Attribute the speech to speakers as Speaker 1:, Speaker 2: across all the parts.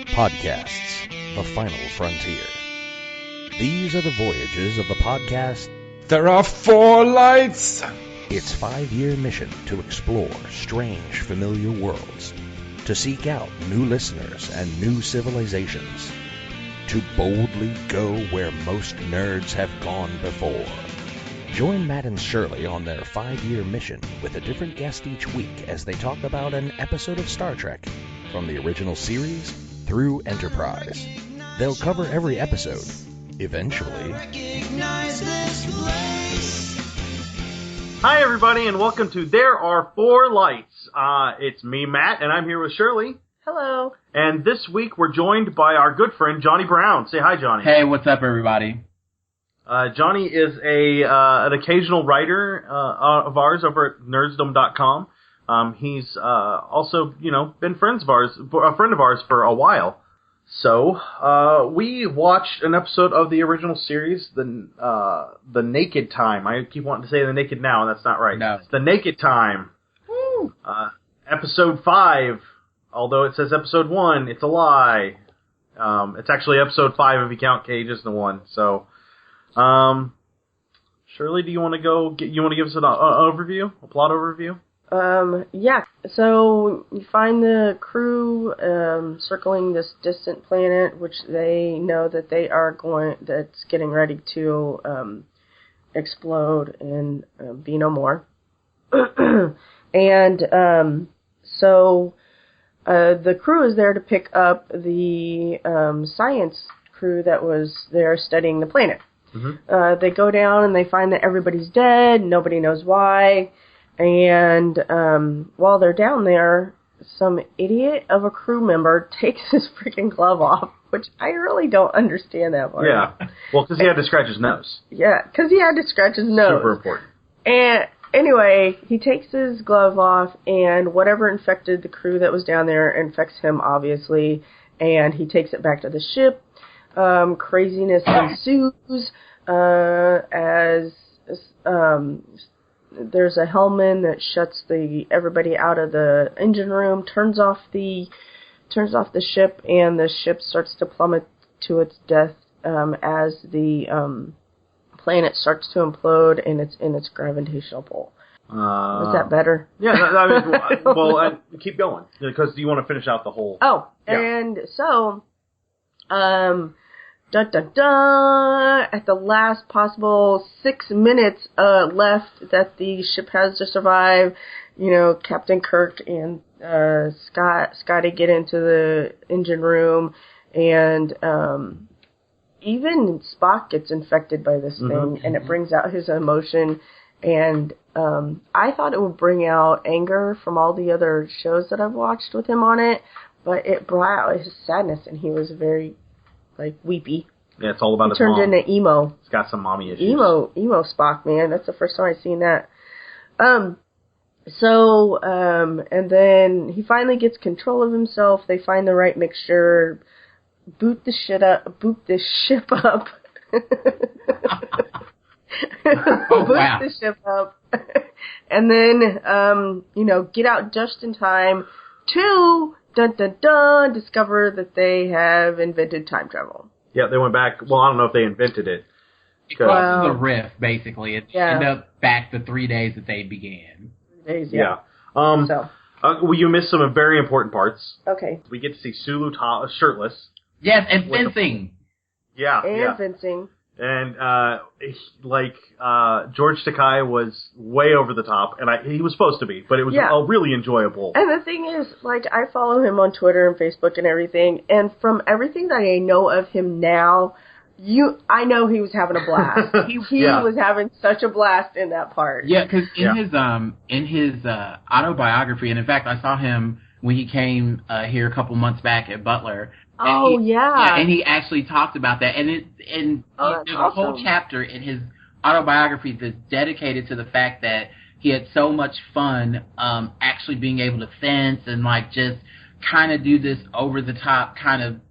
Speaker 1: Podcasts, the final frontier. These are the voyages of the podcast.
Speaker 2: There are 4 lights!
Speaker 1: Its 5-year mission to explore strange, familiar worlds, to seek out new listeners and new civilizations, to boldly go where most nerds have gone before. Join Matt and Shirley on their 5-year mission with a different guest each week as they talk about an episode of Star Trek, from the original series through Enterprise. They'll cover every episode, eventually.
Speaker 3: Hi, everybody, and welcome to There Are 4 Lights. It's me, Matt, and I'm here with Shirley.
Speaker 4: Hello.
Speaker 3: And this week we're joined by our good friend, Johnny Brown. Say hi, Johnny.
Speaker 5: Hey, what's up, everybody?
Speaker 3: Johnny is an occasional writer of ours over at nerdsdom.com. He's also, been a friend of ours for a while. So we watched an episode of the original series, the Naked Time. I keep wanting to say The Naked Now, and that's not right.
Speaker 5: No.
Speaker 3: It's The Naked Time.
Speaker 4: Woo.
Speaker 3: Episode 5. Although it says episode 1, it's a lie. It's actually episode 5 if you count Cages the 1. So, Shirley, do you want to give us an overview, a plot overview?
Speaker 4: Yeah. So you find the crew circling this distant planet, which they know that that's getting ready to explode and be no more. And so the crew is there to pick up the science crew that was there studying the planet. Mm-hmm. They go down and they find that everybody's dead. Nobody knows why. And while they're down there, some idiot of a crew member takes his freaking glove off, which I really don't understand that part.
Speaker 3: Yeah. Well, because he had to scratch his nose.
Speaker 4: Yeah, because he had to scratch his nose.
Speaker 3: Super important.
Speaker 4: And anyway, he takes his glove off, and whatever infected the crew that was down there infects him, obviously, and he takes it back to the ship. Craziness ensues as there's a hellman that shuts everybody out of the engine room, turns off the ship, and the ship starts to plummet to its death as the planet starts to implode in its gravitational pull. Is that better?
Speaker 3: Yeah, keep going, because you want to finish out the whole...
Speaker 4: Oh, yeah. And so, dun dun dun, at the last possible 6 minutes left that the ship has to survive, Captain Kirk and Scotty get into the engine room, and even Spock gets infected by this thing, and it brings out his emotion, and I thought it would bring out anger from all the other shows that I've watched with him on it, but it brought out his sadness, and he was very, weepy.
Speaker 3: Yeah, it's all about his mom.
Speaker 4: Turned into emo.
Speaker 3: It's got some mommy issues.
Speaker 4: Emo Spock, man. That's the first time I've seen that. And then he finally gets control of himself. They find the right mixture, boot the ship up.
Speaker 5: Oh,
Speaker 4: Boot
Speaker 5: wow.
Speaker 4: the ship up. And then, get out just in time to, discover that they have invented time travel.
Speaker 3: Yeah, they went back. Well, I don't know if they invented it.
Speaker 5: It crosses the rift, basically. It ended up back the 3 days that they began.
Speaker 4: 3 days,
Speaker 3: yeah. You missed some very important parts.
Speaker 4: Okay.
Speaker 3: We get to see Sulu shirtless.
Speaker 5: Yes, and fencing.
Speaker 3: Yeah.
Speaker 4: Fencing.
Speaker 3: And, George Takei was way over the top, and he was supposed to be, but it was really enjoyable.
Speaker 4: And the thing is, I follow him on Twitter and Facebook and everything, and from everything that I know of him now, I know he was having a blast. He was having such a blast in that part.
Speaker 5: Yeah, because in his autobiography, and in fact, I saw him when he came here a couple months back at Butler. And he actually talked about that, and there's a whole chapter in his autobiography that's dedicated to the fact that he had so much fun actually being able to fence and just kind of do this over the top kind of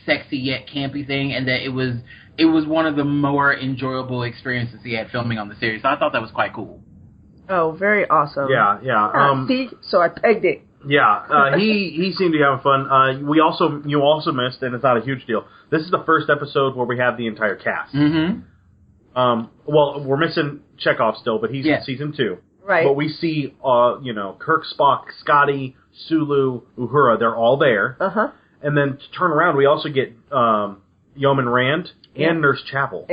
Speaker 5: sexy yet campy thing, and that it was one of the more enjoyable experiences he had filming on the series. So I thought that was quite cool.
Speaker 4: Oh, very awesome.
Speaker 3: Yeah.
Speaker 4: See, so I pegged it.
Speaker 3: Yeah, he seemed to be having fun. You also missed, and it's not a huge deal. This is the first episode where we have the entire cast.
Speaker 5: Mm-hmm.
Speaker 3: Well, we're missing Chekhov still, but he's in season 2.
Speaker 4: Right.
Speaker 3: But we see, Kirk, Spock, Scotty, Sulu, Uhura. They're all there.
Speaker 4: Uh-huh.
Speaker 3: And then to turn around, we also get Yeoman Rand and Nurse Chapel.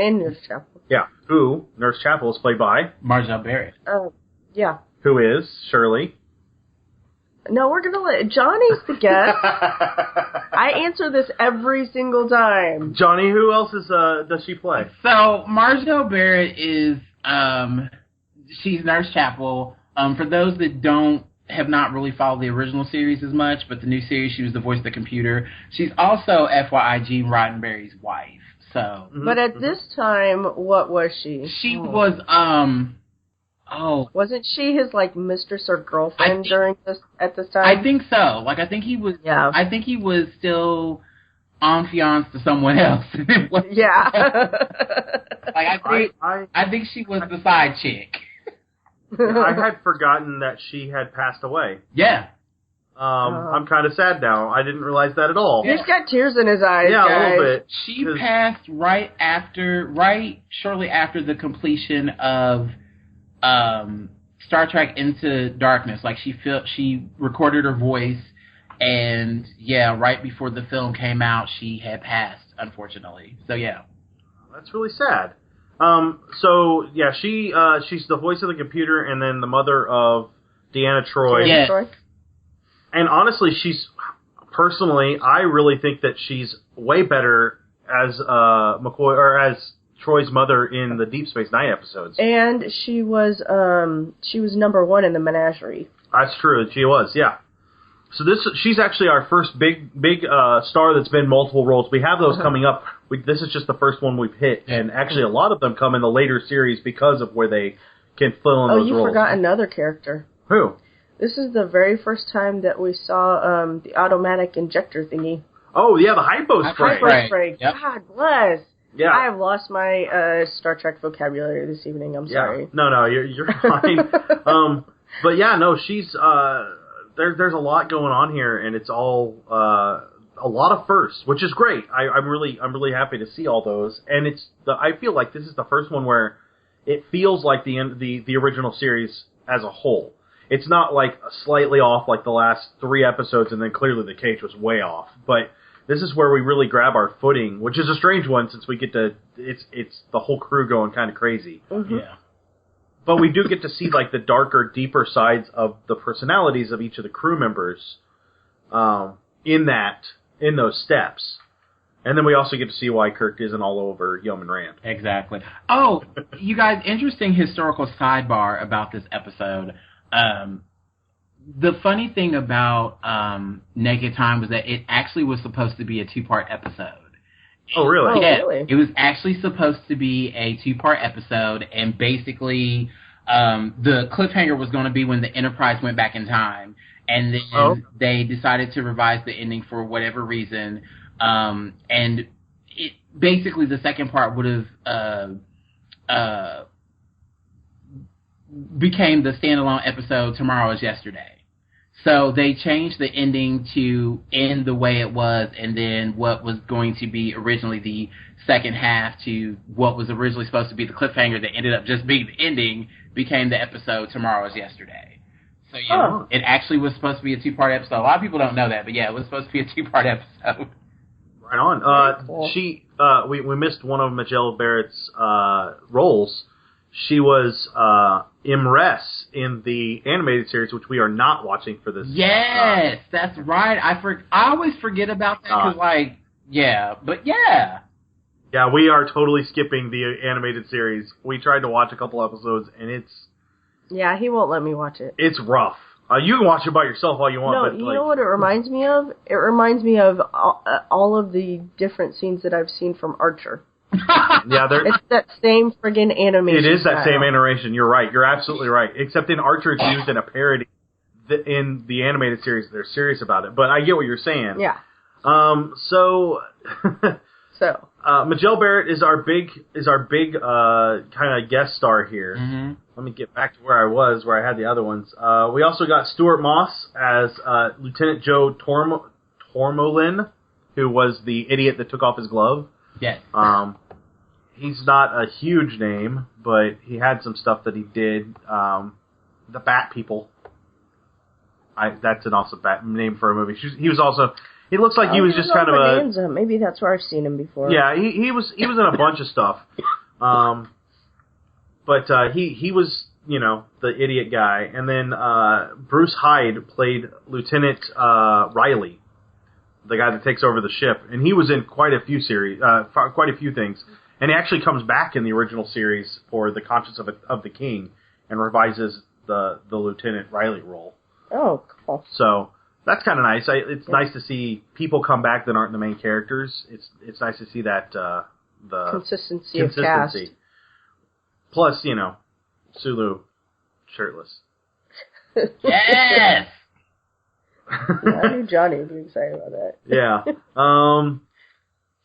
Speaker 3: Yeah. Who, Nurse Chapel, is played by?
Speaker 5: Margelle Barrett.
Speaker 4: Yeah.
Speaker 3: Who is Shirley.
Speaker 4: No, we're going to let... Johnny's the guest. I answer this every single time.
Speaker 3: Johnny, who else does she play?
Speaker 5: So, Margelle Barrett is... she's Nurse Chapel. For those that have not really followed the original series as much, but the new series, she was the voice of the computer. She's also, FYI, Gene Roddenberry's wife. So,
Speaker 4: mm-hmm. But at this time, what was she?
Speaker 5: She was,
Speaker 4: wasn't she his, mistress or girlfriend at this time?
Speaker 5: I think so. I think he was, I think he was still en fiance to someone else.
Speaker 4: Yeah.
Speaker 5: I think she was the side chick.
Speaker 3: I had forgotten that she had passed away.
Speaker 5: Yeah.
Speaker 3: I'm kind of sad now. I didn't realize that at all.
Speaker 4: He's got tears in his eyes.
Speaker 3: Yeah,
Speaker 4: guys.
Speaker 3: a little bit.
Speaker 5: She passed shortly after the completion of Star Trek Into Darkness. She recorded her voice, and right before the film came out, she had passed, unfortunately. So yeah,
Speaker 3: that's really sad. She's the voice of the computer, and then the mother of Deanna Troi.
Speaker 5: Yeah.
Speaker 3: And honestly, personally, I really think that she's way better as McCoy or as Troy's mother in the Deep Space Nine episodes.
Speaker 4: And she was number 1 in the Menagerie.
Speaker 3: That's true. She was, yeah. So she's actually our first big star that's been multiple roles. We have those coming up. This is just the first one we've hit, and actually a lot of them come in the later series because of where they can fill in those roles.
Speaker 4: Oh, you forgot another character.
Speaker 3: Who?
Speaker 4: This is the very first time that we saw the automatic injector thingy.
Speaker 3: Oh, yeah, the hypo spray.
Speaker 4: Hypo spray.
Speaker 5: Yep.
Speaker 4: God bless.
Speaker 3: Yeah.
Speaker 4: I have lost my Star Trek vocabulary this evening. I'm sorry.
Speaker 3: No, you're fine. But yeah, no, she's there's a lot going on here, and it's all a lot of firsts, which is great. I'm really happy to see all those, and I feel like this is the first one where it feels like the original series as a whole. It's not slightly off like the last 3 episodes, and then clearly the cage was way off. But this is where we really grab our footing, which is a strange one since we get to it's the whole crew going kind of crazy.
Speaker 4: Mm-hmm.
Speaker 5: Yeah.
Speaker 3: But we do get to see the darker, deeper sides of the personalities of each of the crew members in those steps. And then we also get to see why Kirk isn't all over Yeoman Rand.
Speaker 5: Exactly. Oh, you guys, interesting historical sidebar about this episode. The funny thing about Naked Time was that it actually was supposed to be a 2-part episode.
Speaker 3: Oh, really?
Speaker 5: Yeah,
Speaker 4: really?
Speaker 5: It was actually supposed to be a 2-part episode, and basically the cliffhanger was going to be when the Enterprise went back in time, and then they decided to revise the ending for whatever reason, and it basically the second part would have became the standalone episode Tomorrow Is Yesterday. So they changed the ending to end the way it was, and then what was going to be originally the second half to what was originally supposed to be the cliffhanger that ended up just being the ending became the episode Tomorrow Is Yesterday. So yeah, It actually was supposed to be a 2-part episode. A lot of people don't know that, but yeah, it was supposed to be a 2-part episode.
Speaker 3: Right on.
Speaker 4: Cool.
Speaker 3: We missed one of Margelle Barrett's roles. She was Imress in the animated series, which we are not watching for this.
Speaker 5: Yes, that's right. I always forget about that because, but yeah.
Speaker 3: Yeah, we are totally skipping the animated series. We tried to watch a couple episodes, and it's...
Speaker 4: Yeah, he won't let me watch it.
Speaker 3: It's rough. You can watch it by yourself all you want.
Speaker 4: No,
Speaker 3: but
Speaker 4: you know what it reminds me of? It reminds me of all of the different scenes that I've seen from Archer.
Speaker 3: Yeah,
Speaker 4: it's that same friggin' animation.
Speaker 3: It is that
Speaker 4: style.
Speaker 3: same animation. You're right. You're absolutely right. Except in Archer, it's used in a parody. In the animated series, they're serious about it. But I get what you're saying.
Speaker 4: Yeah.
Speaker 3: So Majel Barrett is our big kind of guest star here. Mm-hmm. Let me get back to where I had the other ones. We also got Stuart Moss as Lieutenant Joe Tormolin, who was the idiot that took off his glove.
Speaker 5: Yes.
Speaker 3: He's not a huge name, but he had some stuff that he did. The Bat People. That's an awesome name for a movie. He was also. He looks like he was just kind of
Speaker 4: a. Maybe that's where I've seen him before.
Speaker 3: Yeah, he was in a bunch of stuff. But he was, the idiot guy. And then Bruce Hyde played Lieutenant Riley, the guy that takes over the ship. And he was in quite a few things. And he actually comes back in the original series for The Conscience of the King and revises the Lieutenant Riley role.
Speaker 4: Oh, cool.
Speaker 3: So that's kind of nice. It's nice to see people come back that aren't the main characters. It's nice to see that the
Speaker 4: consistency of cast.
Speaker 3: Plus, Sulu shirtless.
Speaker 5: Yes.
Speaker 4: I knew Johnny would be excited about that.
Speaker 3: Yeah.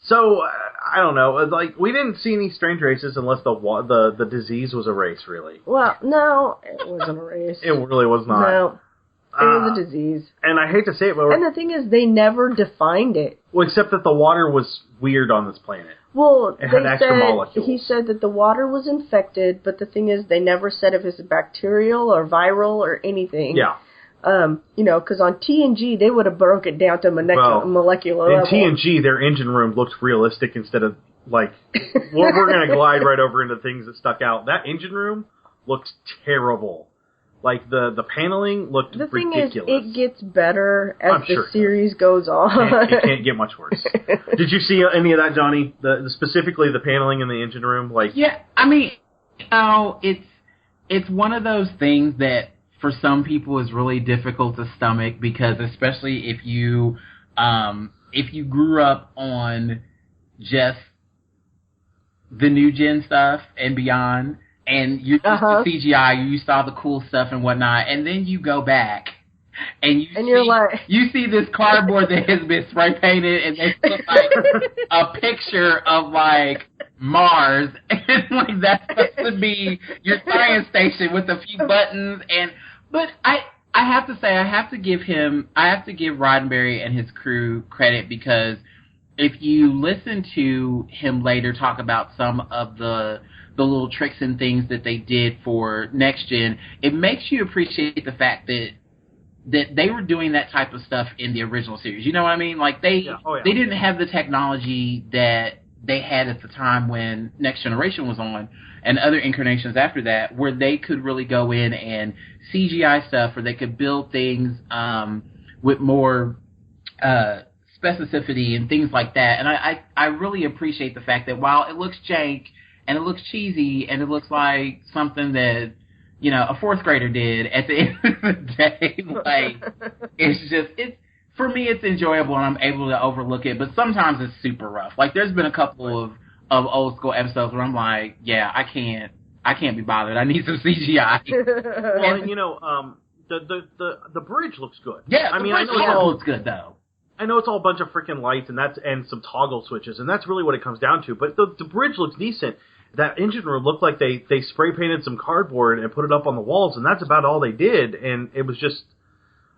Speaker 3: So I don't know. Like, we didn't see any strange races unless the disease was a race, really.
Speaker 4: Well, no, it wasn't a race.
Speaker 3: It really was not.
Speaker 4: No. It was a disease.
Speaker 3: And I hate to say it, but...
Speaker 4: And the thing is, they never defined it.
Speaker 3: Well, except that the water was weird on this planet.
Speaker 4: Well,
Speaker 3: it had extra molecules.
Speaker 4: He said that the water was infected, but the thing is, they never said if it's bacterial or viral or anything.
Speaker 3: Yeah.
Speaker 4: Because on TNG, they would have broke it down to molecular level.
Speaker 3: In TNG, their engine room looked realistic instead of, like... we're going to glide right over into things that stuck out. That engine room looked terrible. Like, the paneling looked ridiculous.
Speaker 4: The thing is, it gets better as the series goes on.
Speaker 3: It can't get much worse. Did you see any of that, Johnny? Specifically the paneling in the engine room?
Speaker 5: Yeah, I mean, it's one of those things that for some people is really difficult to stomach, because especially if you grew up on just the new gen stuff and beyond, and you're used to CGI, you saw the cool stuff and whatnot, and then you go back and you see this cardboard that has been spray painted, and they put like a picture of like Mars, and like that's supposed to be your science station with a few buttons. But I have to say, I have to give Roddenberry and his crew credit, because if you listen to him later talk about some of the little tricks and things that they did for Next Gen, it makes you appreciate the fact that they were doing that type of stuff in the original series. You know what I mean? Like, they didn't have the technology that they had at the time when Next Generation was on, and other incarnations after that, where they could really go in and CGI stuff, or they could build things with more specificity and things like that. And I really appreciate the fact that while it looks jank, and it looks cheesy, and it looks like something that, a fourth grader did, at the end of the day, like, for me, it's enjoyable, and I'm able to overlook it, but sometimes it's super rough. Like, there's been a couple of old school episodes where I'm like, yeah, I can't be bothered. I need some CGI.
Speaker 3: Well, the bridge looks good.
Speaker 5: Yeah, I know it all looks good, though.
Speaker 3: I know it's all a bunch of freaking lights and some toggle switches, and that's really what it comes down to. But the bridge looks decent. That engine room looked like they spray painted some cardboard and put it up on the walls, and that's about all they did. And it was just,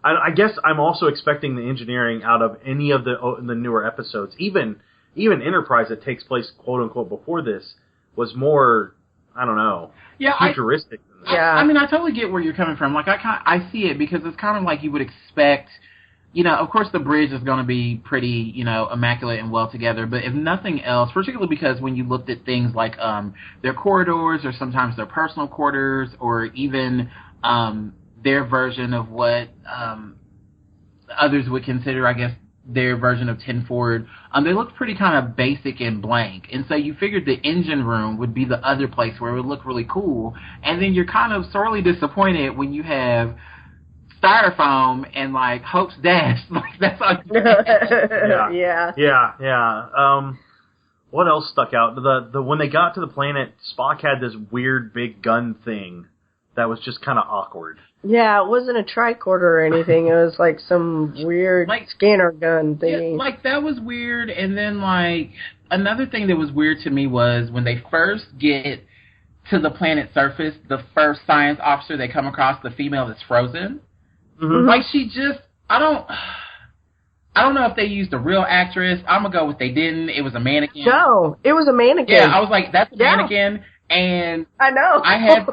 Speaker 3: I guess I'm also expecting the engineering out of any of the newer episodes. Even Enterprise, that takes place quote unquote before this, was more, I don't know, futuristic than that.
Speaker 5: Yeah, I mean, I totally get where you're coming from. Like, I see it, because it's kind of like you would expect. Of course the bridge is going to be pretty, immaculate and well together, but if nothing else, particularly because when you looked at things like their corridors, or sometimes their personal quarters, or even their version of what others would consider, I guess, their version of 10 Forward, they looked pretty kind of basic and blank. And so you figured the engine room would be the other place where it would look really cool, and then you're kind of sorely disappointed when you have Styrofoam and like Hope's Dash. Like, that's all you
Speaker 3: Yeah. What else stuck out? When they got to the planet, Spock had this weird big gun thing that was just kind of awkward.
Speaker 4: Yeah, it wasn't a tricorder or anything. It was like some weird scanner gun thingy.
Speaker 5: Yeah, that was weird. And then another thing that was weird to me was when they first get to the planet's surface, the first science officer they come across, the female that's frozen. Mm-hmm. She just, I don't know if they used a real actress. I'm gonna go with they didn't. It was a mannequin.
Speaker 4: No, it was a mannequin.
Speaker 5: Yeah, I was like, that's a mannequin. And
Speaker 4: I know.
Speaker 5: I had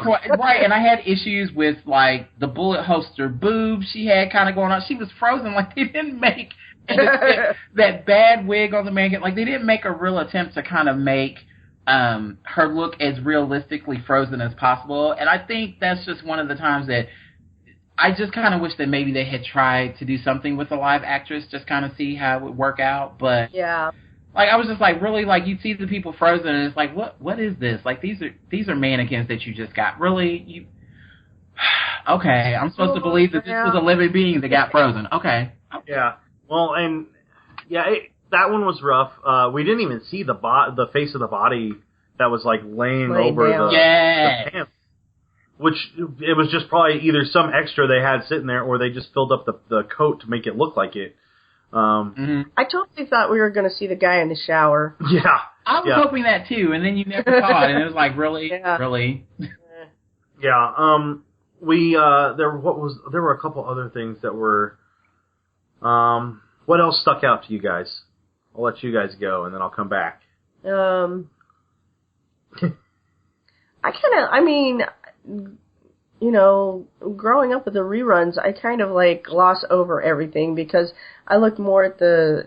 Speaker 5: issues with the bullet holster boobs she had kind of going on. She was frozen. They didn't make that bad wig on the mannequin. They didn't make a real attempt to kind of make her look as realistically frozen as possible. And I think that's just one of the times that I just kind of wish that maybe they had tried to do something with a live actress, just kind of see how it would work out. But
Speaker 4: yeah.
Speaker 5: I was just really you'd see the people frozen and it's what is this? These are mannequins that you just got. Really? Okay, I'm supposed to believe that this was a living being that got frozen. Okay.
Speaker 3: Yeah. Well, and that one was rough. We didn't even see the face of the body that was laying over
Speaker 4: down.
Speaker 3: The pants. Which it was just probably either some extra they had sitting there or they just filled up the coat to make it look like it.
Speaker 4: I totally thought we were going to see the guy in the shower.
Speaker 3: Yeah.
Speaker 5: I was hoping that too, and then you never saw it, and it was really?
Speaker 4: Yeah.
Speaker 5: Really?
Speaker 3: Yeah. There were a couple other things that were, what else stuck out to you guys? I'll let you guys go, and then I'll come back.
Speaker 4: Growing up with the reruns, I kind of gloss over everything because I look more at to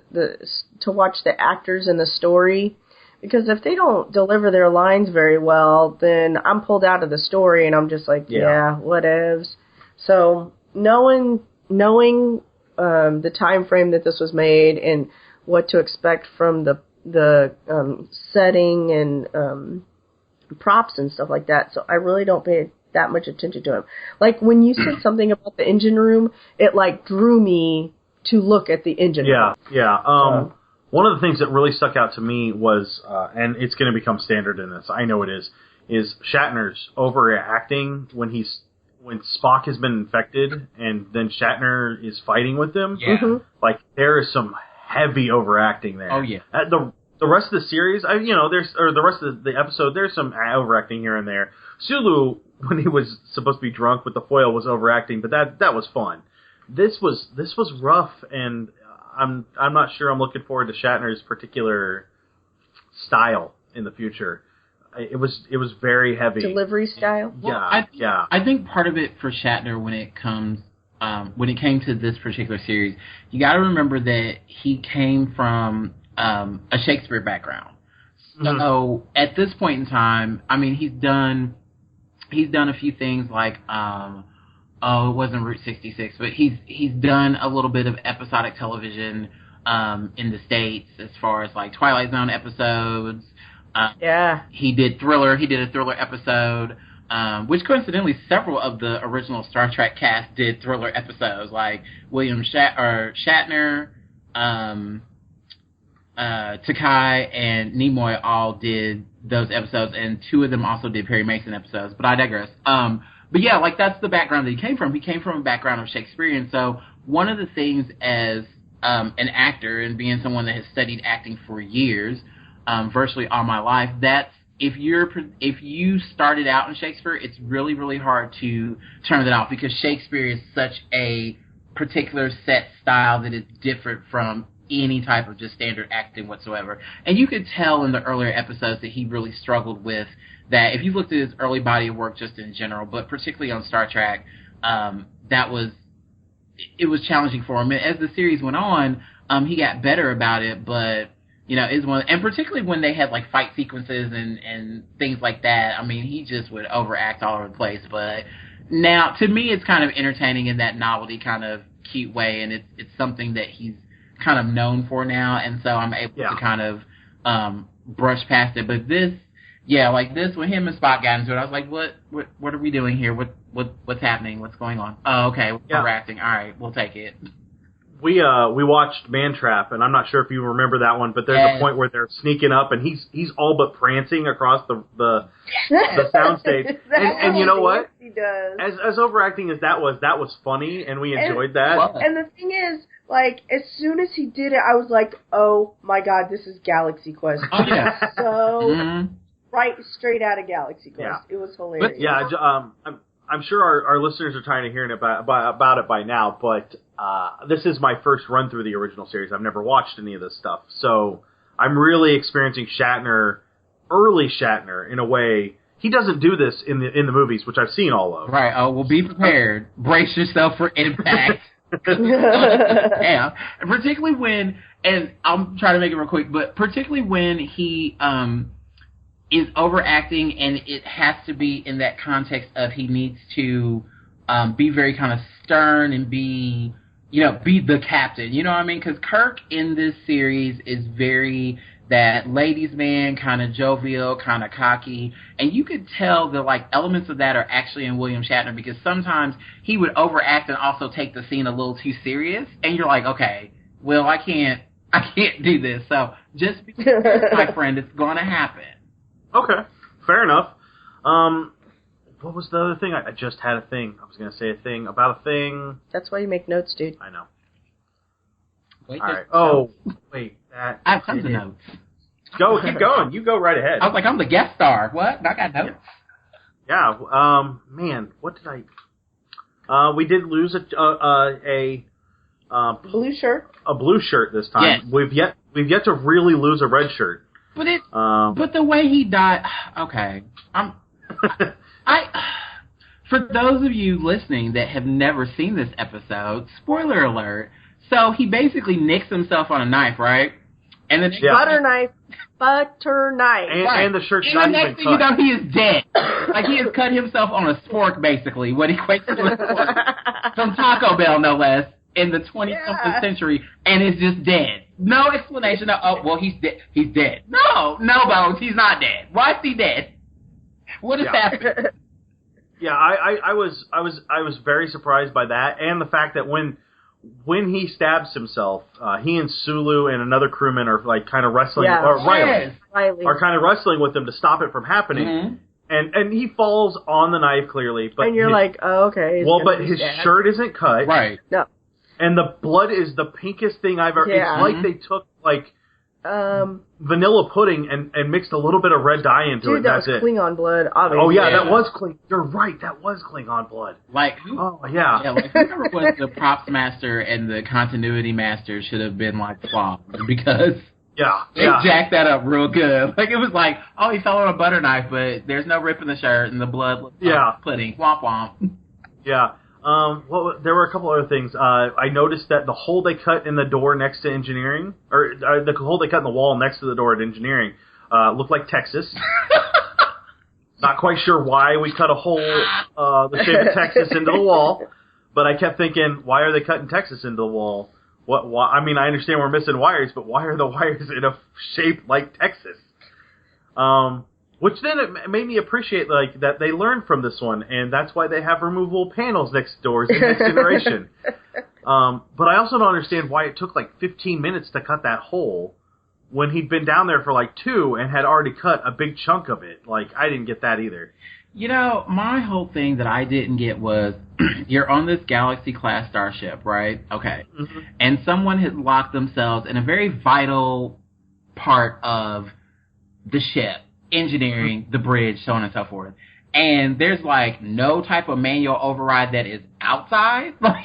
Speaker 4: watch the actors and the story. Because if they don't deliver their lines very well, then I'm pulled out of the story and I'm just whatevs. So knowing the time frame that this was made and what to expect from the setting and props and stuff like that, so I really don't pay that much attention to him. When you said something about the engine room, it drew me to look at the engine room.
Speaker 3: Yeah. One of the things that really stuck out to me was, and it's going to become standard in this, I know it is Shatner's overacting when Spock has been infected and then Shatner is fighting with him.
Speaker 5: Yeah.
Speaker 4: Mm-hmm.
Speaker 3: There is some heavy overacting there.
Speaker 5: Oh yeah.
Speaker 3: The rest of the series, the rest of the episode, there's some overacting here and there. Sulu, when he was supposed to be drunk with the foil, was overacting, but that was fun. This was rough, and I'm not sure I'm looking forward to Shatner's particular style in the future. It was very heavy.
Speaker 4: Delivery style?
Speaker 3: Yeah,
Speaker 5: I think part of it for Shatner when it came to this particular series, you got to remember that he came from a Shakespeare background. So at this point in time, he's done a few things it wasn't Route 66, but he's done a little bit of episodic television in the States as far as Twilight Zone episodes. He did Thriller. He did a Thriller episode, which coincidentally several of the original Star Trek cast did Thriller episodes, William Shatner, Takai, and Nimoy all did those episodes, and two of them also did Perry Mason episodes, but I digress. But yeah, that's the background that he came from. He came from a background of Shakespearean, so one of the things as an actor and being someone that has studied acting for years, virtually all my life, that's if you started out in Shakespeare, it's really, really hard to turn that off because Shakespeare is such a particular set style that is different from any type of just standard acting whatsoever. And you could tell in the earlier episodes that he really struggled with that. If you looked at his early body of work just in general, but particularly on Star Trek, it was challenging for him. And as the series went on, he got better about it, but and particularly when they had fight sequences and things like that, he just would overact all over the place. But now, to me, it's kind of entertaining in that novelty kind of cute way, and it's something that he's kind of known for now, and so I'm able to kind of brush past it. But this, when him and Spock got into it, I was like, what are we doing here? What's happening? What's going on? Oh, okay, we're acting. All right, we'll take it.
Speaker 3: we watched Man Trap, and I'm not sure if you remember that one, but there's a point where they're sneaking up, and he's all but prancing across the soundstage. And you know what?
Speaker 4: He does.
Speaker 3: As overacting as that was funny, and we enjoyed that.
Speaker 4: And the thing is, like, as soon as he did it, I was like, oh my god, this is Galaxy Quest.
Speaker 5: Oh, yeah.
Speaker 4: So, right straight out of Galaxy Quest. Yeah. It was hilarious.
Speaker 3: But, yeah, I'm sure our listeners are tired of hearing about it by now, but this is my first run through the original series. I've never watched any of this stuff. So I'm really experiencing early Shatner, in a way. He doesn't do this in the movies, which I've seen all of.
Speaker 5: Right. Oh, well, be prepared. Brace yourself for impact. Yeah. And particularly when, and I'm trying to make it real quick, but particularly when he is overacting, and it has to be in that context of he needs to be very kind of stern and be the captain. You know what I mean? Because Kirk in this series is very that ladies' man, kind of jovial, kind of cocky, and you could tell the like elements of that are actually in William Shatner, because sometimes he would overact and also take the scene a little too serious, and you're like, okay, well, I can't do this. So just be prepared, my friend, it's going to happen.
Speaker 3: Okay, fair enough. What was the other thing? I just had a thing. I was going to say a thing about a thing.
Speaker 4: That's why you make notes, dude.
Speaker 3: I know.
Speaker 5: Wait,
Speaker 3: all right. Oh, wait.
Speaker 5: I have tons of notes.
Speaker 3: Keep going. You go right ahead.
Speaker 5: I was like, I'm the guest star. What? I got notes.
Speaker 3: Yeah. Man, what did I? We did lose a
Speaker 4: blue shirt.
Speaker 3: A blue shirt this time.
Speaker 5: Yes.
Speaker 3: We've yet to really lose a red shirt.
Speaker 5: But the way he died. Okay. For those of you listening that have never seen this episode, spoiler alert. So he basically nicks himself on a knife, right? And then
Speaker 4: butter knife,
Speaker 3: and the shirt's not even cut. And the next thing
Speaker 5: you know, he is dead. Like he has cut himself on a spork, basically. What equates to a spork from Taco Bell, no less, in the 20th century, and is just dead. No explanation. Oh, well, he's dead. He's dead. No, Bones, he's not dead. Why is he dead? What has happened?
Speaker 3: Yeah, I was very surprised by that, and the fact that when he stabs himself, he and Sulu and another crewman are like kind of wrestling, or Riley are kind of wrestling with him to stop it from happening. Mm-hmm. And he falls on the knife clearly, but
Speaker 4: and you're like, oh, okay.
Speaker 3: Well, but his shirt isn't cut,
Speaker 5: right?
Speaker 4: No.
Speaker 3: And the blood is the pinkest thing I've ever. Yeah. It's like they took like vanilla pudding and mixed a little bit of red dye into it.
Speaker 4: Dude, that was Klingon blood, obviously.
Speaker 3: Oh yeah, that was Klingon. You're right, that was Klingon blood.
Speaker 5: Like,
Speaker 3: oh yeah.
Speaker 5: Yeah, like whoever was the props master and the continuity master should have been like flopped, because they jacked that up real good. Like it was like, oh, he fell on a butter knife, but there's no rip in the shirt and the blood looks like pudding. Womp womp.
Speaker 3: Yeah. There were a couple other things. I noticed that the hole they cut in the door next to engineering, or the hole they cut in the wall next to the door at engineering, looked like Texas. Not quite sure why we cut a hole the shape of Texas into the wall, but I kept thinking, why are they cutting Texas into the wall? Why? I mean, I understand we're missing wires, but why are the wires in a shape like Texas? Which then it made me appreciate like that they learned from this one, and that's why they have removable panels next doors in Next Generation. But I also don't understand why it took like 15 minutes to cut that hole when he'd been down there for like 2 and had already cut a big chunk of it. Like, I didn't get that either.
Speaker 5: You know, my whole thing that I didn't get was, you're on this Galaxy-class starship, right? Okay. Mm-hmm. And someone has locked themselves in a very vital part of the ship. Engineering, the bridge, so on and so forth. And there's like no type of manual override that is outside. Like,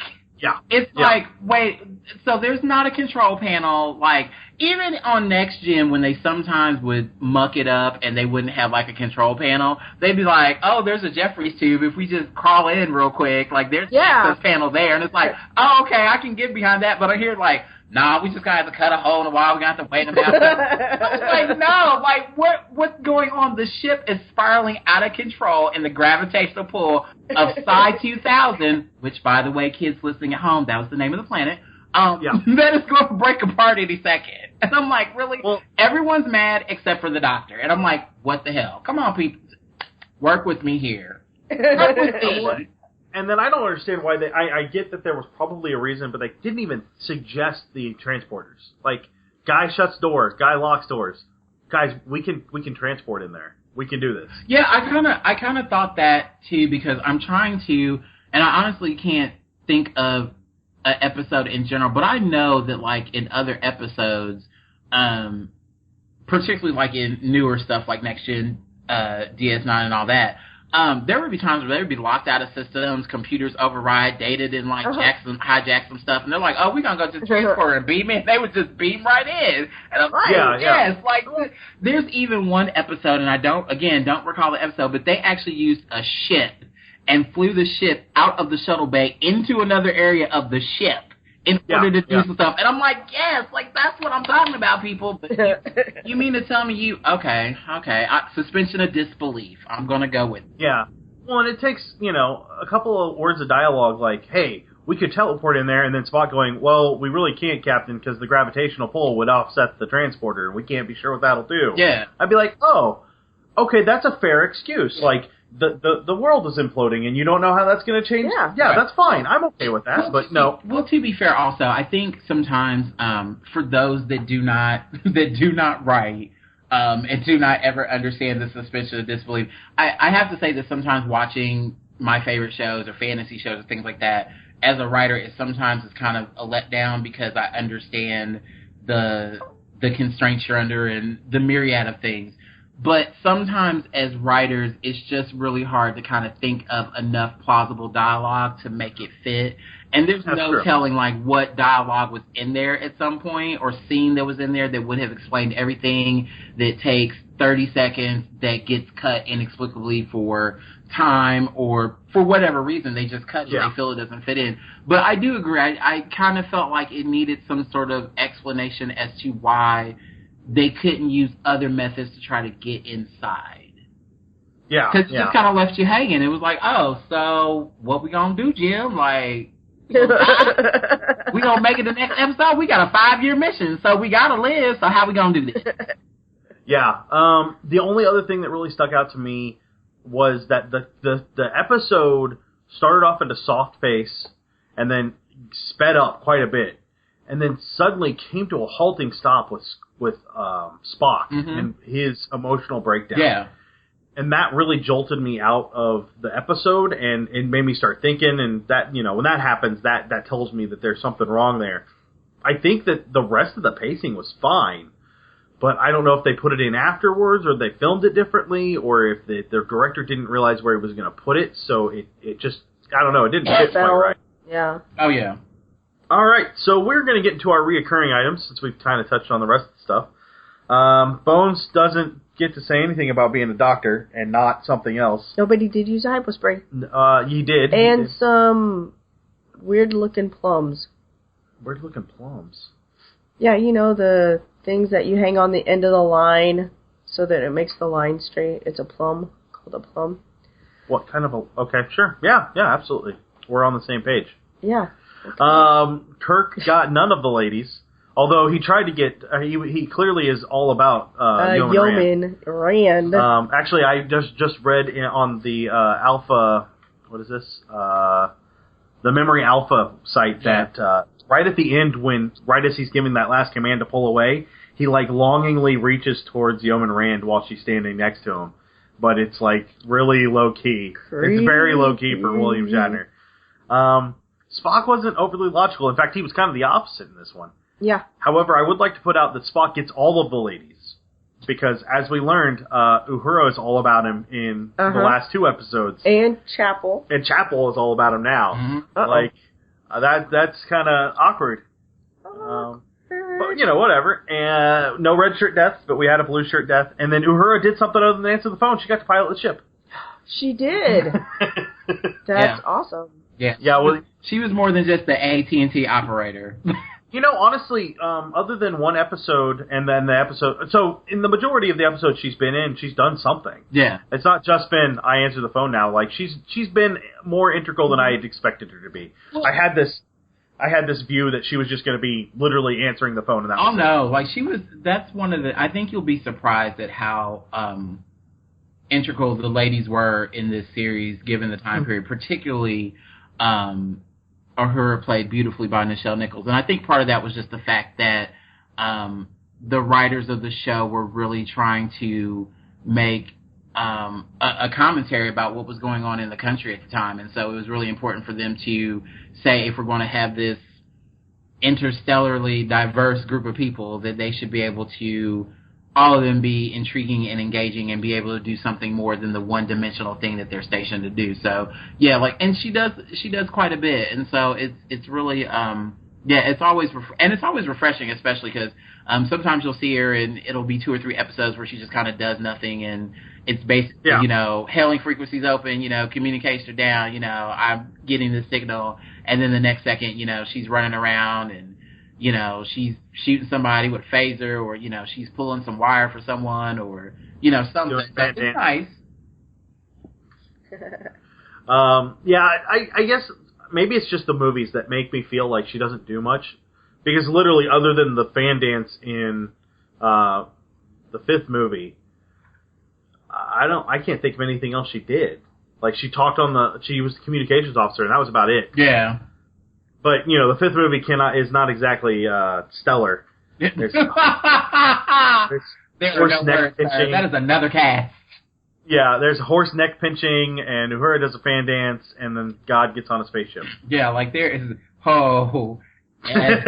Speaker 5: like, wait, so there's not a control panel. Like, even on Next Gen, when they sometimes would muck it up and they wouldn't have like a control panel, they'd be like, oh, there's a Jeffries tube. If we just crawl in real quick, like there's an access panel there. And it's like, oh, okay, I can get behind that. But I hear like, nah, we just got to cut a hole in the wall. We got to wait a minute. I was like, no, like what's going on? The ship is spiraling out of control in the gravitational pull of Psi 2000, which, by the way, kids listening at home, that was the name of the planet. That is going to break apart any second. And I'm like, really? Well, everyone's mad except for the doctor. And I'm like, what the hell? Come on, people. Work with me here. Work with me.
Speaker 3: And then I don't understand why I get that there was probably a reason, but they didn't even suggest the transporters. Like, guy shuts doors, guy locks doors. Guys, we can transport in there. We can do this.
Speaker 5: Yeah, I kind of thought that too, because I'm trying to, and I honestly can't think of an episode in general, but I know that like in other episodes, particularly like in newer stuff like Next Gen, DS9 and all that, there would be times where they would be locked out of systems, computers override, dated, and like hijack some stuff, and they're like, "Oh, we're gonna go to the transporter and beam in." They would just beam right in, and I'm like, "Yes." Like, there's even one episode, and I don't recall the episode, but they actually used a ship and flew the ship out of the shuttle bay into another area of the ship in order to do some stuff. And I'm like, yes, like that's what I'm talking about, people. But you mean to tell me okay, suspension of disbelief. I'm going to go with it.
Speaker 3: Yeah. Well, and it takes, a couple of words of dialogue like, hey, we could teleport in there, and then Spock going, well, we really can't, Captain, because the gravitational pull would offset the transporter, and we can't be sure what that'll do.
Speaker 5: Yeah.
Speaker 3: I'd be like, oh, okay, that's a fair excuse. Like, the world is imploding, and you don't know how that's going to change. Yeah, that's fine. I'm okay with that, but no.
Speaker 5: Well, to be fair, also, I think sometimes for those that do not write and do not ever understand the suspension of disbelief, I have to say that sometimes watching my favorite shows or fantasy shows or things like that, as a writer, it sometimes is kind of a letdown because I understand the constraints you're under and the myriad of things. But sometimes as writers, it's just really hard to kind of think of enough plausible dialogue to make it fit. And there's no telling, like, what dialogue was in there at some point or scene that was in there that would have explained everything that takes 30 seconds that gets cut inexplicably for time or for whatever reason. They just cut it. They feel it doesn't fit in. But I do agree. I kind of felt like it needed some sort of explanation as to why they couldn't use other methods to try to get inside.
Speaker 3: Yeah.
Speaker 5: Because it just kind of left you hanging. It was like, oh, so what we gonna do, Jim? Like, we gonna make it the next episode? We got a 5-year mission, so we gotta live, so how we gonna do this?
Speaker 3: Yeah. The only other thing that really stuck out to me was that the episode started off at a soft pace and then sped up quite a bit. And then suddenly came to a halting stop with Spock and his emotional breakdown.
Speaker 5: Yeah.
Speaker 3: And that really jolted me out of the episode, and it made me start thinking, and that, when that happens, that tells me that there's something wrong there. I think that the rest of the pacing was fine, but I don't know if they put it in afterwards, or they filmed it differently, or if the director didn't realize where he was going to put it, so it just, I don't know, it didn't fit quite right.
Speaker 4: Yeah.
Speaker 5: Oh, yeah.
Speaker 3: All right, so we're going to get into our reoccurring items, since we've kind of touched on the rest of the stuff. Bones doesn't get to say anything about being a doctor and not something else.
Speaker 4: Nobody did use a hypospray.
Speaker 3: He did.
Speaker 4: And some weird-looking plums.
Speaker 3: Weird-looking plums?
Speaker 4: Yeah, the things that you hang on the end of the line so that it makes the line straight. It's a plum, called a plum.
Speaker 3: What kind of a... Okay, sure. Yeah, absolutely. We're on the same page.
Speaker 4: Yeah.
Speaker 3: Okay. Kirk got none of the ladies, although he tried to get. He clearly is all about Yeoman
Speaker 4: Rand.
Speaker 3: Actually, I just read on the Alpha. What is this? The Memory Alpha site that right at the end, right as he's giving that last command to pull away, he like longingly reaches towards Yeoman Rand while she's standing next to him, but it's like really low key. Creepy. It's very low key for William Shatner. Spock wasn't overly logical. In fact, he was kind of the opposite in this one.
Speaker 4: Yeah.
Speaker 3: However, I would like to put out that Spock gets all of the ladies. Because, as we learned, Uhura is all about him in the last 2 episodes.
Speaker 4: And Chapel.
Speaker 3: And Chapel is all about him now.
Speaker 5: Mm-hmm.
Speaker 3: Like, that's kind of awkward. But, whatever. And no red shirt death, but we had a blue shirt death. And then Uhura did something other than answer the phone. She got to pilot the ship.
Speaker 4: She did. That's awesome.
Speaker 5: Yeah.
Speaker 3: Yeah, well,
Speaker 5: she was more than just the AT&T operator.
Speaker 3: Honestly, other than one episode and then the episode... So, in the majority of the episodes she's been in, she's done something.
Speaker 5: Yeah.
Speaker 3: It's not just been, I answer the phone now. Like, she's been more integral than I had expected her to be. Well, I had this view that she was just going to be literally answering the phone. And that was
Speaker 5: no. Like, she was... That's one of the... I think you'll be surprised at how... integral the ladies were in this series, given the time period, particularly Uhura, played beautifully by Nichelle Nichols. And I think part of that was just the fact that the writers of the show were really trying to make a commentary about what was going on in the country at the time. And so it was really important for them to say, if we're going to have this interstellarly diverse group of people, that they should be able to, all of them, be intriguing and engaging and be able to do something more than the one-dimensional thing that they're stationed to do. So yeah, like, and she does quite a bit, and so it's really it's always it's always refreshing, especially because sometimes you'll see her and it'll be 2 or 3 episodes where she just kind of does nothing, and it's basically hailing frequencies open, communication down, I'm getting the signal, and then the next second, she's running around and she's shooting somebody with a phaser, or she's pulling some wire for someone, or something. That's nice.
Speaker 3: I guess maybe it's just the movies that make me feel like she doesn't do much, because literally, other than the fan dance in the 5th movie, I can't think of anything else she did. Like, she was the communications officer, and that was about it.
Speaker 5: Yeah.
Speaker 3: But, the 5th movie is not exactly stellar. There's horse neck pinching.
Speaker 5: That is another cast.
Speaker 3: Yeah, there's horse neck pinching, and Uhura does a fan dance, and then God gets on a spaceship.
Speaker 5: Yeah, like there is... Oh. And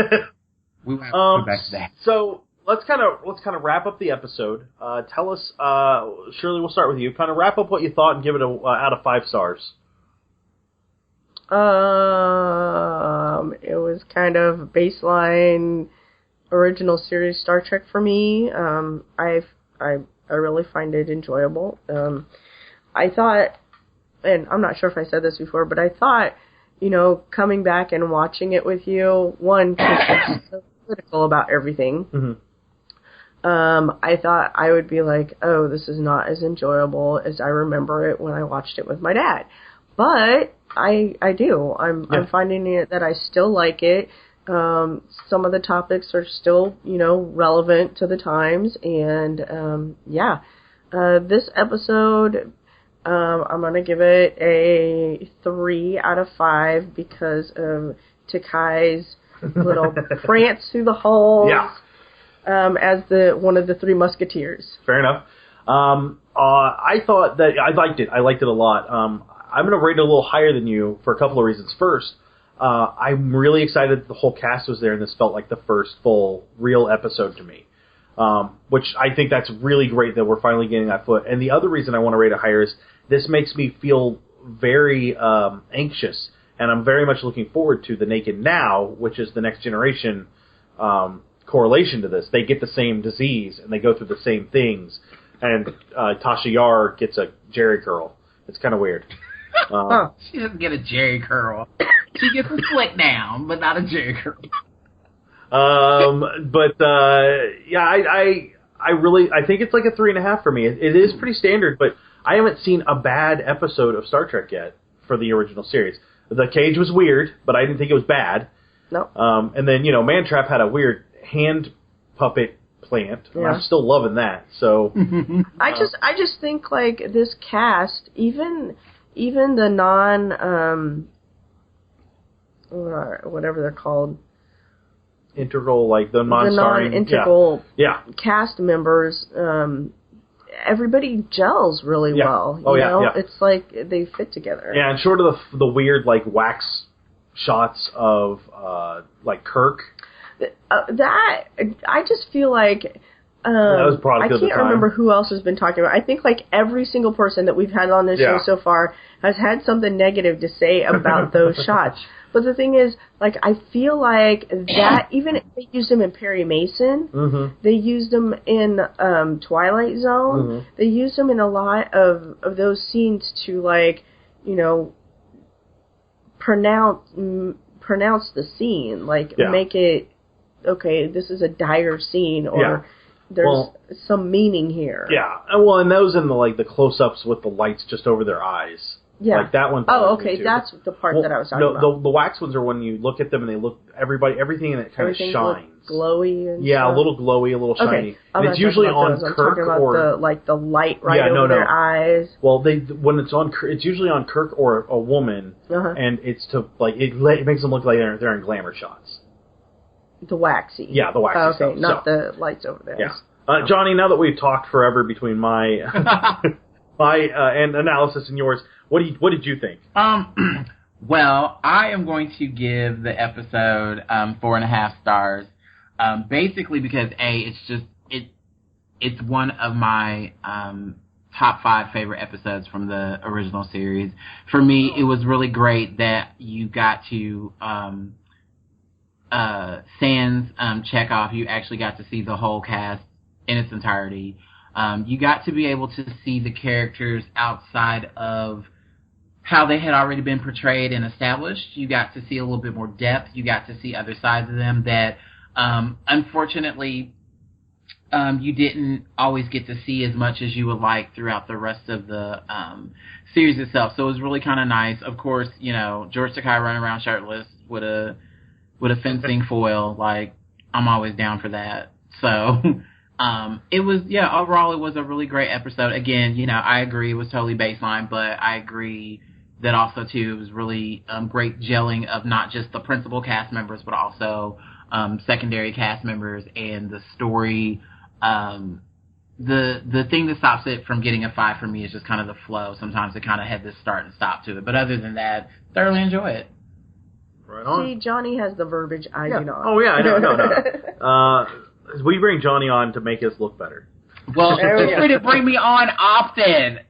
Speaker 5: we won't go back to that.
Speaker 3: So, let's kind of wrap up the episode. Tell us, Shirley, we'll start with you. Kind of wrap up what you thought and give it out of 5 stars.
Speaker 4: It was kind of baseline original series Star Trek for me. I really find it enjoyable. I thought, and I'm not sure if I said this before, but I thought, coming back and watching it with you, one, because I'm so critical about everything. Mm-hmm. I thought I would be like, oh, this is not as enjoyable as I remember it when I watched it with my dad. But I do. I'm finding it that I still like it. Some of the topics are still, relevant to the times. And, this episode, I'm going to give it a 3 out of 5 because of Takai's little prance through the halls as one of the 3 musketeers.
Speaker 3: Fair enough. I thought that I liked it. I liked it a lot. I'm going to rate it a little higher than you for a couple of reasons. First, I'm really excited that the whole cast was there, and this felt like the first full, real episode to me, which I think that's really great that we're finally getting that foot. And the other reason I want to rate it higher is this makes me feel very anxious, and I'm very much looking forward to the Naked Now, which is the next generation correlation to this. They get the same disease, and they go through the same things, and Tasha Yar gets a Jerry curl. It's kind of weird.
Speaker 5: She doesn't get a Jerry curl. She gets a slick down, but not a Jerry curl.
Speaker 3: I think it's like a 3.5 for me. It is pretty standard, but I haven't seen a bad episode of Star Trek yet for the original series. The cage was weird, but I didn't think it was bad.
Speaker 4: No.
Speaker 3: And then, Mantrap had a weird hand puppet plant. Yeah. I'm still loving that. So
Speaker 4: I just think like this cast, even the non whatever they're called,
Speaker 3: integral, like the
Speaker 4: non-integral cast members, everybody gels really well. You know? It's like they fit together.
Speaker 3: Yeah, and short of the weird like wax shots of like Kirk.
Speaker 4: That I just feel like
Speaker 3: that was product of the time.
Speaker 4: I can't remember who else has been talking about. I think like every single person that we've had on this show so far has had something negative to say about those shots. But the thing is, like, I feel like that even if they used them in Perry Mason, they used them in Twilight Zone. They used them in a lot of those scenes to like, pronounce the scene, like make it. Okay, this is a dire scene, or there's some meaning here.
Speaker 3: Yeah, well, and those in the close-ups with the lights just over their eyes.
Speaker 4: Yeah,
Speaker 3: like that one.
Speaker 4: Oh, okay, that's the part that I was talking about.
Speaker 3: The wax ones are when you look at them and they look everything in it kind of shines.
Speaker 4: glowy and
Speaker 3: yeah,
Speaker 4: stuff?
Speaker 3: a little glowy, a little shiny.
Speaker 4: Okay,
Speaker 3: And it's usually on
Speaker 4: I'm
Speaker 3: Kirk
Speaker 4: talking about
Speaker 3: or
Speaker 4: the light over their eyes.
Speaker 3: Well, when it's usually on Kirk or a woman, and it's to it makes them look like they're in glamour shots.
Speaker 4: The waxy.
Speaker 3: Yeah, the waxy stuff.
Speaker 4: Not the lights over there.
Speaker 3: Yeah. Johnny, now that we've talked forever between my and analysis and yours, what did you think?
Speaker 5: Well, I am going to give the episode 4.5 stars. Basically because it's one of my top 5 favorite episodes from the original series. For me, it was really great that you got to sans Chekhov. You actually got to see the whole cast in its entirety. You got to be able to see the characters outside of how they had already been portrayed and established. You got to see a little bit more depth. You got to see other sides of them that, unfortunately, you didn't always get to see as much as you would like throughout the rest of the series itself. So it was really kind of nice. Of course, George Takei running around shirtless with a fencing foil. Like, I'm always down for that. So it was, overall it was a really great episode. Again, I agree it was totally baseline, but I agree that also too it was really great gelling of not just the principal cast members, but also secondary cast members, and the story. The thing that stops it from getting a 5 for me is just kind of the flow. Sometimes it kind of had this start and stop to it, but other than that, thoroughly enjoy it.
Speaker 3: Right on.
Speaker 4: See, Johnny has the verbiage I do not.
Speaker 3: Oh yeah, I know. No. We bring Johnny on to make us look better.
Speaker 5: Well, feel free to bring me on often.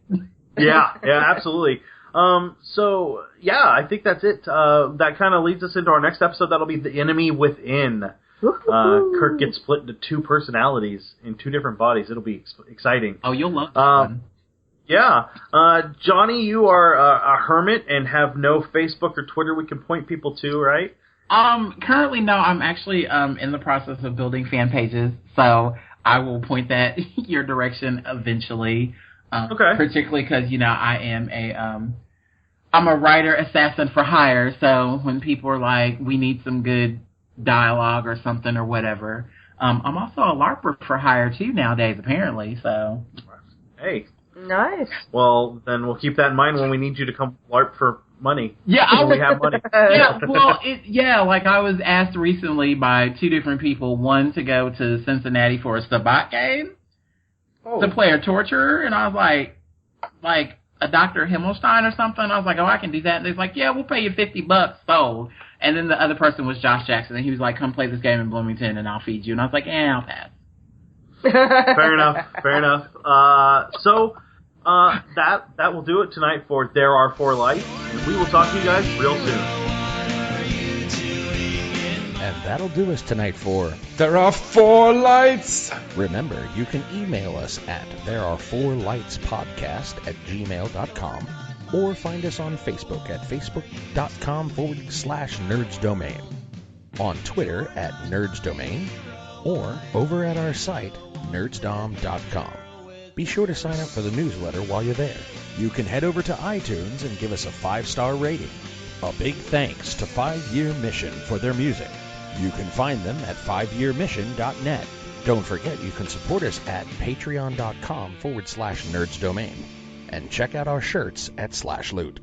Speaker 3: Yeah, absolutely. I think that's it. That kind of leads us into our next episode. That'll be The Enemy Within. Kirk gets split into 2 personalities in 2 different bodies. It'll be exciting.
Speaker 5: Oh, you'll love this one.
Speaker 3: Yeah. Johnny, you are a hermit and have no Facebook or Twitter we can point people to, right?
Speaker 5: Currently, no. I'm actually in the process of building fan pages, so I will point that your direction eventually.
Speaker 3: Okay.
Speaker 5: Particularly because, I am I'm a writer assassin for hire, so when people are like, we need some good dialogue or something or whatever, I'm also a LARPer for hire too nowadays, apparently, so.
Speaker 3: Hey.
Speaker 4: Nice.
Speaker 3: Well, then we'll keep that in mind when we need you to come LARP for money.
Speaker 5: Yeah,
Speaker 3: we have money.
Speaker 5: Yeah, well, like I was asked recently by 2 different people, one to go to Cincinnati for a Sabat game, to play a torturer, and I was like a Dr. Himmelstein or something. I was like, I can do that. And they're like, yeah, we'll pay you $50, sold. And then the other person was Josh Jackson, and he was like, come play this game in Bloomington, and I'll feed you. And I was like, I'll pass.
Speaker 3: Fair enough. That will do it tonight for There Are 4 Lights, and we will talk to you guys real soon.
Speaker 1: And that'll do us tonight for
Speaker 2: There Are 4 Lights.
Speaker 1: Remember, you can email us at thereare4lightspodcast@gmail.com or find us on Facebook at facebook.com/nerdsdomain, on Twitter at nerdsdomain, or over at our site, nerdsdom.com. Be sure to sign up for the newsletter while you're there. You can head over to iTunes and give us a 5-star rating. A big thanks to 5 Year Mission for their music. You can find them at 5yearmission.net. Don't forget you can support us at patreon.com/nerdsdomain. And check out our shirts at /loot.